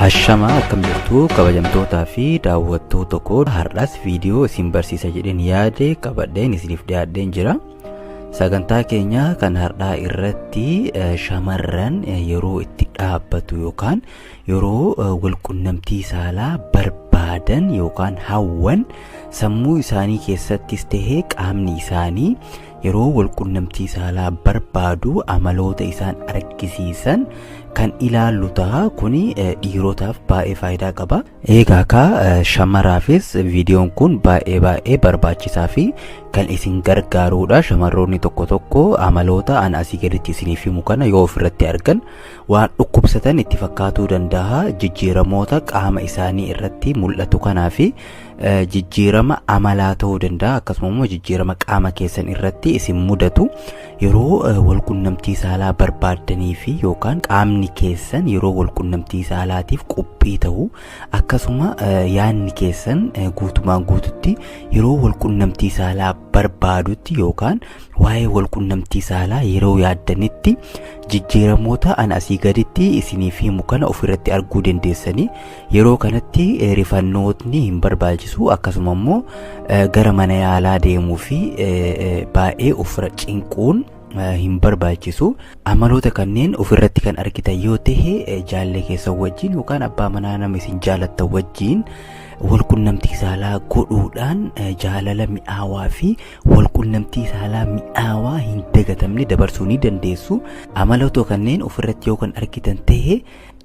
Ashama akkam jirtu kabajamtootaa fi daawwattoota koo har'as viidiyoo isin barsiisa jedheen yaade qabadheen isiniif dhiyaadheen jira. Sagantaa keenya kan har'aa irratti shamarran yeroo itti dhaabbatu yookaan yeroo walqunnamtii saalaa barbaadan yookaan hawwan sammuu isaanii keessattis tahee qaamni isaanii yeroo walqunnamtii saalaa barbaadu amaloota isaan argisiisan kan ilaallu ta'a. Kuni dhiirotaaf baay'ee faayidaa qaba. Egaa ka shamaraafis viidiyoon kun baay'ee barbaachisaa fi kan isin gargaarudha. Shamarroonni tokko tokko amaloota an asii gaditti isiniif himu kana yoo ofirratti argan waan dhukkubsatan itti fakkaatuu danda'a. Jijjiiramoota qaama isaanii irratti mul'atu kanaafi jijjiirama amalaa ta'uu danda'a. Akkasumas jijjiirama qaama keessan irratti isin mudatu yeroo walqunnamtii saalaa barbaaddanii fi yookaan qaamni keessan yeroo walqunnamtii saalaatiif qophii ta'u akkasuma yaanni keessan guutumaan guututti yeroo walqunnamtii saalaa barbaadutti yookaan waa'ee walqunnamtii saalaa yeroo yaaddanitti jijjiiramoota an asii gaditti isiniif himu kana ofirratti arguu dandeessanii. Yeroo kanatti rifannootni hin barbaachisu. Akkasuma immoo gara mana yaalaa deemuu fi baay'ee ofirra cinquun hin barbaachisu. Amaloota kanneen ofirratti kan argitan yoo ta'e jaallee keessan wajjin yookaan abbaa manaa nama isin jaalattan wajjin walqunnamtii saalaa godhuudhaan jaalala mi'aawaa fi walqunnamtii saalaa mi'aawaa hin dagatamne dabarsuu ni dandeessu. Amaloota kanneen ofirratti yoo kan argitan ta'e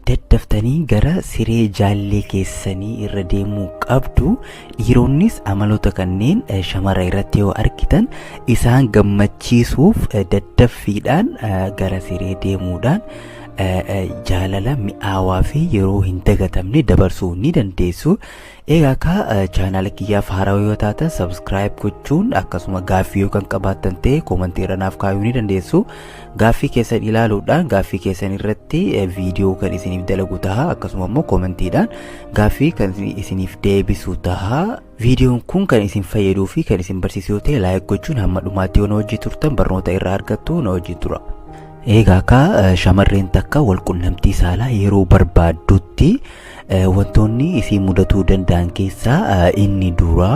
daddaftanii gara siree jaallee keessanii irra deemuu qabdu. Dhiironnis amaloota kanneen shamara irratti yoo argitan isaan gammachiisuuf daddaffiidhaan gara siree deemuudhaan jaalala mi'aawaa fi yeroo hin dagatamne dabarsuu ni dandeessu. Egaa ka chaanala kiyyaaf haarawaa yoo taatan subscribe gochuun akkasuma gaaffii yoo kan qabaattan ta'e koomentii irra naaf kaayuu ni dandeessu. Gaaffii keessan ilaaluudhaan gaaffii keessan irratti viidiyoo kan isiniif dalagu ta'a. Akkasuma immoo koomentiidhaan gaaffii kan isiniif deebisu ta'a. Viidiyoon kun kan isin fayyaduu fi kan isin barsiisu yoo ta'e laayik gochuun hamma dhumaatti yoo na wajjin turtan barnoota irraa argattu na wajjin tura. Egaa ka shamarreen takka walqunnamtii saalaa yeroo barbaaddutti wantoonni isii mudatuu danda'an keessaa inni dura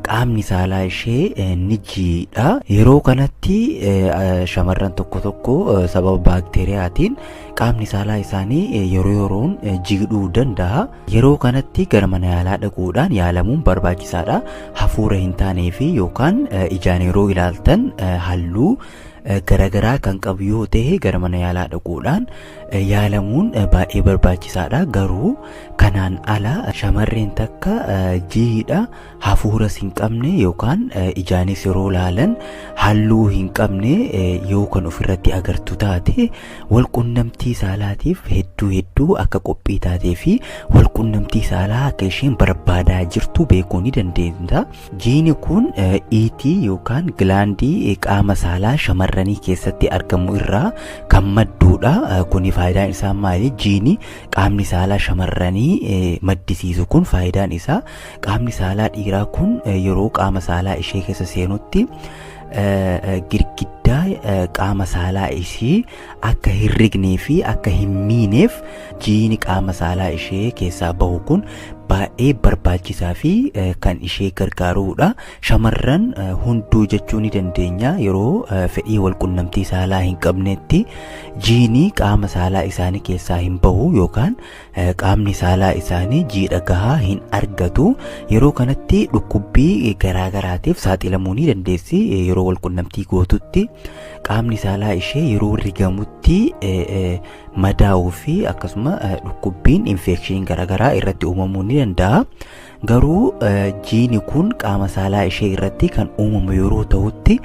qaamni saalaa ishee ni jiidha. Yeroo kanatti shamarran tokko tokko sababa baakteeriyaatiin qaamni saalaa isaanii yeroo yeroon jiidhuu danda'a. Yeroo kanatti gara mana yaalaa dhaquudhaan yaalamuun barbaachisaadha. Hafuura hin taanee fi yookaan ijaan yeroo ilaaltan halluu garagaraa kan qabu yoo ta'e gara mana yaalaa dhaquudhaan yaalamuun baay'ee barbaachisaadha. Garuu kanaan ala shamarreen takka jiidha hafuuras hin qabne yookaan ijaanis yeroo ilaalan halluu hin qabne yoo kan ofirratti agartu taate walqunnamtii saalaatiif hedduu akka qophii taatee fi walqunnamtii saalaa akka isheen barbaadaa jirtu beekuu ni dandeenya. Jiini kun iitii yookaan gilaandii qaama saalaa shamarranii keessatti argamu irraa kan madduudha. Kuni faayidaan isaa maali? Jiini qaamni saalaa shamarranii maddisiisu kun faayidaan isaa qaamni saalaa dhiiraa kun yeroo qaama saalaa ishee keessa seenutti girgiddaa qaama saalaa ishee akka hin rignee fi akka hin miineef jiini qaama saalaa ishee keessaa bahu kun baay'ee barbaachisaa fi kan ishee gargaarudha. Shamarran hunduu jechuu ni dandeenya yeroo fedhii walqunnamtii saalaa hin qabnetti jiini qaama saalaa isaanii keessaa hin bahu yookaan qaamni saalaa isaanii jiidha gahaa hin argatu. Yeroo kanatti dhukkubbii garaagaraatiif saaxilamuu ni dandeessi. Yeroo walqunnamtii gootutti qaamni saalaa ishee yeroo rigamutti madaa'uu fi akkasuma dhukkubbiin infekshinii garaagaraa irratti uumamuu ni danda'a. Garuu jiini kun qaama saalaa ishee irratti kan uumamu yeroo ta'utti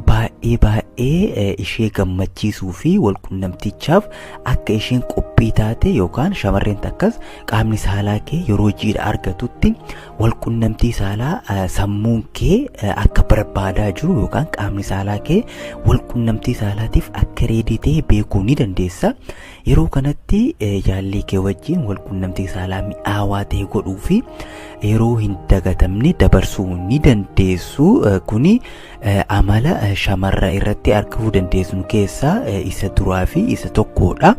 baay'ee ishee gammachiisuu fi walqunnamtichaaf akka isheen qophii taate yookaan shamarreen takkas qaamni saalaa kee yeroo jiidha argatutti walqunnamtii saalaa sammuun kee akka barbaadaa jiru yookaan qaamni saalaa kee walqunnamtii saalaatiif akka reedii ta'e beekuu ni dandeessa. Yeroo kanatti jaallee kee wajjin walqunnamtii saalaa mi'aawaa ta'e godhuu fi yeroo hin dagatamne dabarsuu ni dandeessu. Kuni amala shamarra irratti argachuu dandeessu keessaa isa duraa fi isa tokkodha.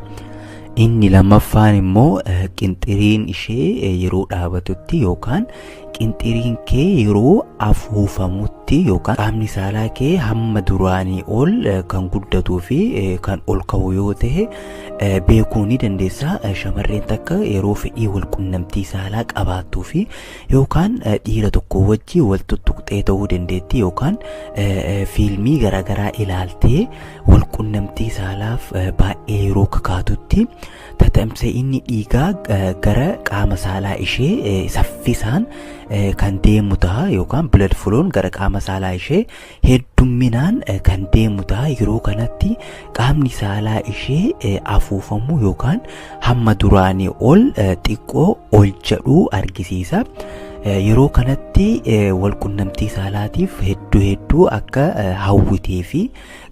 Inni lammaffaan immoo qinxiriin ishee yeroo dhaabatutti yookaan qinxiriin kee yeroo afuufamutti yookaan qaamni saalaa kee hamma duraanii ol kan guddatuu fi kan ol ka'u yoo ta'e beekuu ni dandeessa. Shamarreen takka yeroo fedhii wal qunnamtii saalaa qabaattuu fi yookaan dhiira tokko wajji wal tuttuqxee ta'uu dandeetti yookaan fiilmii garaagaraa ilaaltee wal qunnamtii saalaaf baay'ee yeroo kakaatutti tatamsa'inni dhiigaa gara qaama saalaa ishee saffisaan kan deemu ta'a yookaan blood flow gara qaama saalaa ishee heddumminaan kan deemu ta'a. Yeroo kanatti qaamni saalaa ishee afuufamu yookaan hamma duraanii ol xiqqoo ol jedhu argisiisa. Yeroo kanatti wal qunnamtii saalaatiif hedduu akka hawwitee fi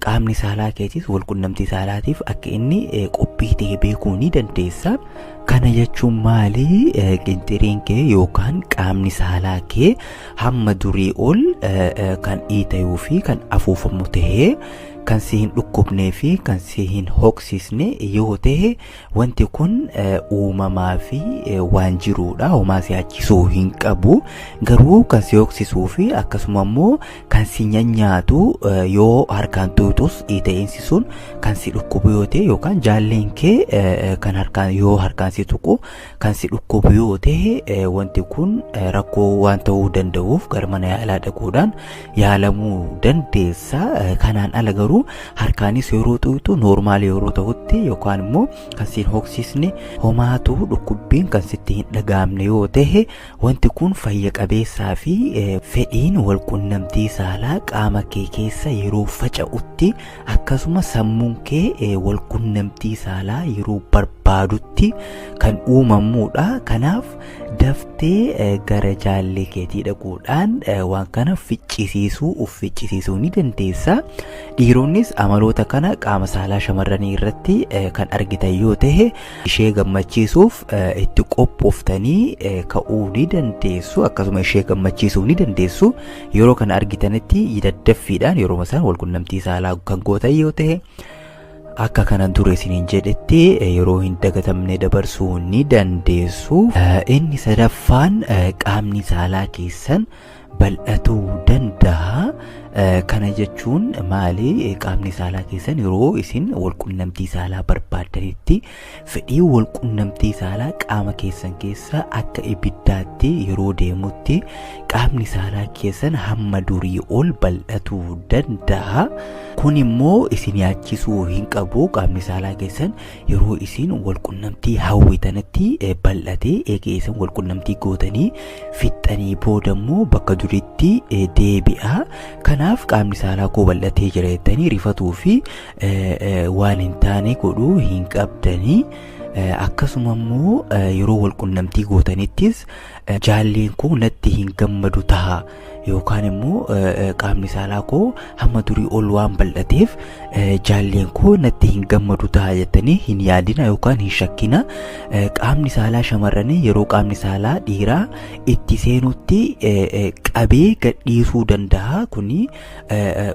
qaamni saalaa keetis wal qunnamtii saalaatiif akka inni qophii ta'e beekuu ni dandeessa. Kana jechuun maali? Qinxiriin kee yookaan qaamni saalaa kee hamma durii ol kan dhiitayuu fi kan afuufamu ta'ee kan si hin dhukkubnee fi kan si hin hoksisne yoo ta'e wanti kun uumamaa fi waan jiruudha. Homaa si achiisuu hin qabu. Garuu kan si hoksisuu fi akkasuma immoo kan si nyaatu yoo harkaan tuutus dhiita'insi sun kan si dhukkubu yoo ta'e yookaan jaalleen kee kan harkaan yoo harkaan si tuqu kan si dhukkubu yoo ta'e wanti kun rakkoo waan ta'uu danda'uuf gara mana yaalaa dhaquudhaan yaalamuu dandeessa. Kanaan ala garuu harkaanis yeroo tuutu normaal yeroo ta'utti yookaan immoo kan si hin hoksisne homaatu dhukkubbiin kan sitti hin dhagaamne yoo ta'e wanti kun fayya qabeessaa fi fedhiin wal qunnamtii saalaa qaama kee keessa yeroo faca'utti akkasuma sammuun kee wal qunnamtii saalaa yeroo barbaadutti kan uumamuudha. Kanaaf daftee gara jaallee keetii dhaquudhaan waan kana ficcisiisuu ni dandeessa. Dhiironnis amaloota kana qaama saalaa shamarranii irratti kan argitan yoo ta'e ishee gammachiisuuf itti qophooftanii ka'uu ni dandeessu. Akkasuma ishee gammachiisuu ni dandeessu. Yeroo kana argitanitti daddaffiidhaan yeroo isaan wal qunnamtii saalaa kan gootan yoo ta'e akka kanan dura isiniin jedhetti yeroo hin dagatamne dabarsuu ni dandeessu. Inni sadaffaan qaamni saalaa keessan bal'atuu danda'a. Kana jechuun maali? Qaamni saalaa keessan yeroo isin wal qunnamtii saalaa barbaadanitti fedhii wal qunnamtii saalaa qaama keessan keessa akka ibiddaatti yeroo deemutti qaamni saalaa keessan hamma durii ol bal'atuu danda'a. Kun immoo isin yaachisuu hin qabu. Qaamni saalaa keessan yeroo isin wal qunnamtii hawwitanitti bal'atee eegee isin wal qunnamtii gootanii fixxanii booda immoo bakka duriitti deebi'a. Kanaaf qaamni saalaa koo bal'atee jira jettanii rifatuu fi waan hin taane godhuu hin qabdanii. Akkasuma immoo yeroo wal qunnamtii gootanittis jaalleen koo natti hin gammadu ta'a yookaan immoo qaamni saalaa koo hamma durii ol waan bal'ateef jaalleen koo natti hin gammadu ta'a jettanii hin yaadina yookaan hin shakkina. Qaamni saalaa shamarranii yeroo qaamni saalaa dhiiraa itti seenutti qabee gadhiisuu danda'a. Kuni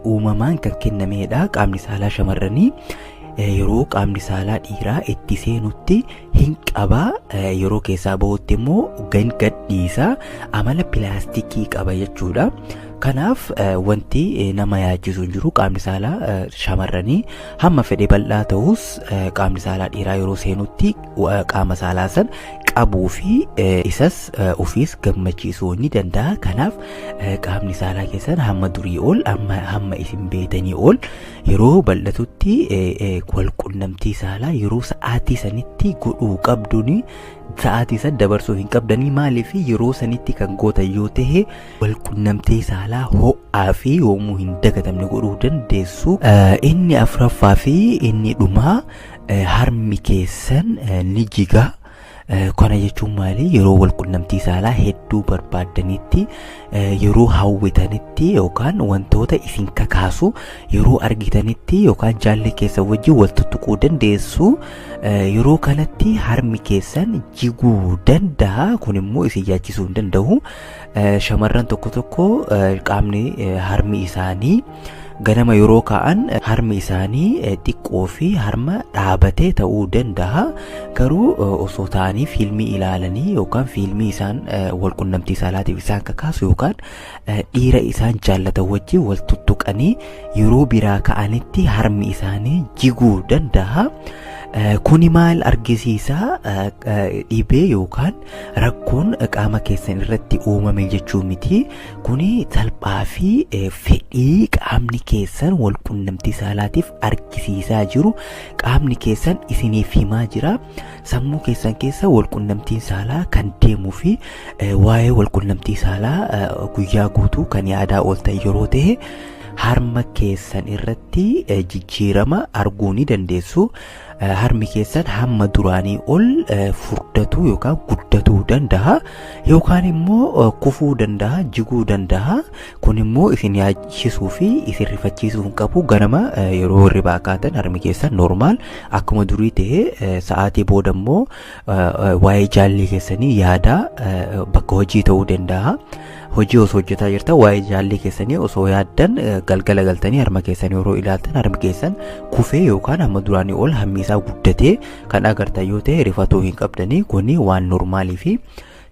uumamaan kan kennameedha. Qaamni saalaa shamarranii yeroo qaamni saalaa dhiiraa itti seenutti hin qabaa. Yeroo keessaa bahutti immoo gadhiisa. Amala pilaastikii qaba jechuudha. Kanaaf wanti nama yaachisu hin jiru. Qaamni saalaa shamarranii hamma fedhe bal'aa ta'us qaamni saalaa dhiiraa yeroo seenutti qaama saalaa san qabuu fi isas ofiis gammachiisuu ni danda'a. Kanaaf qaamni saalaa keessan hamma durii ol hamma isin beetanii ol yeroo bal'atutti wal qunnamtii saalaa yeroo sa'aatii sanitti godhuu qabduni. Sa'aatii san dabarsuu hin qabdanii. Maaliif yeroo sanitti kan gootan yoo ta'e wal qunnamtii saalaa ho'aa fi yoomuu hin dagatamne godhuu dandeessu. Inni afuraffaa fi inni dhumaa harmi keessan ni jiga. Kana jechuun maali? Yeroo wal qunnamtii saalaa hedduu barbaadanitti yeroo hawwitanitti yookaan wantoota isin kakaasu yeroo argitanitti yookaan jaallee keessa wajjin wal tuttuquu dandeessu. Yeroo kanatti harmi keessan jiguu danda'a. Kun immoo isin yaachisuu hin danda'u. Shamarran tokko qaamni harmi isaanii ganama yeroo ka'an harmi isaanii xiqqoo fi harma dhaabatee ta'uu danda'a. Garuu osoo ta'anii fiilmii ilaalanii yookaan fiilmii isaan walqunnamtii saalaatiif isaan kakaasu yookaan dhiira isaan jaallatan wajjin wal tuttuqanii yeroo biraa ka'anitti harmi isaanii jiguu danda'a. Kuni maal argisiisa? Dhibee yookaan rakkoon qaama keessan irratti uumame jechuu miti. Kuni salphaa fi fedhii qaamni keessan walqunnamtii saalaatiif argisiisaa jiru qaamni keessan isiniif himaa jira. Sammuu keessan keessa walqunnamtiin saalaa kan deemuu fi waa'ee walqunnamtii saalaa guyyaa guutuu kan yaadaa ooltan yeroo ta'e harma keessan irratti jijjiirama arguu ni dandeessu. Harmi keessan hamma duraanii ol furdatu yookaan guddatuu danda'a yookaan immoo kufuu danda'a, jiguu danda'a. Kun immoo isin yaachisuu fi isin rifachiisuu hin qabu. Ganama yeroo hirribaa kaatan harmi keessan normaal akkuma durii ta'e sa'aatii booda immoo waa'ee jaalli keessanii yaada bakka hojii ta'uu danda'a. Hojii osoo hojjetaa jirtan waa'ee jaalli keessanii osoo yaaddan galgala galtanii harma keessanii yeroo ilaaltan harmi keessan kufee yookaan hamma duraanii ol hammi isaa guddatee kan agartan yoo ta'e rifatuu hin qabdanii. Kuni waan normaalii fi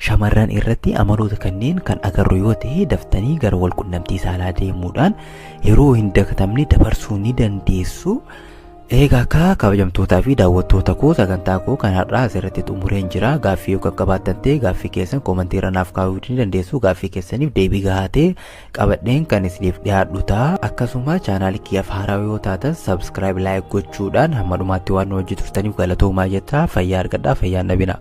shamarran irratti amaloota kanneen kan agarru yoo ta'e daftanii gara walqunnamtii saalaa deemuudhaan yeroo hin dagatamne dabarsuu ni dandeessu. Egaa akka kabajamtootaa fi daawwattoota koo sagantaa koo kan har'aa asirratti xumureen jira. Gaaffii yoo qabaattan ta'e gaaffii keessan koomentii irra naaf kaa'uu ni dandeessu. Gaaffii keessaniif deebii gahaa ta'e qabadheen kan isiniif dhiyaadhu ta'a. Akkasuma chaanaalii kiyyaaf haaraa yoo taatan sabskiraayib laayik gochuudhaan hamma dhumaatti waan hojjetu turtaniif galatoomaa jechaa fayyaa argadhaa, fayyaa nabina.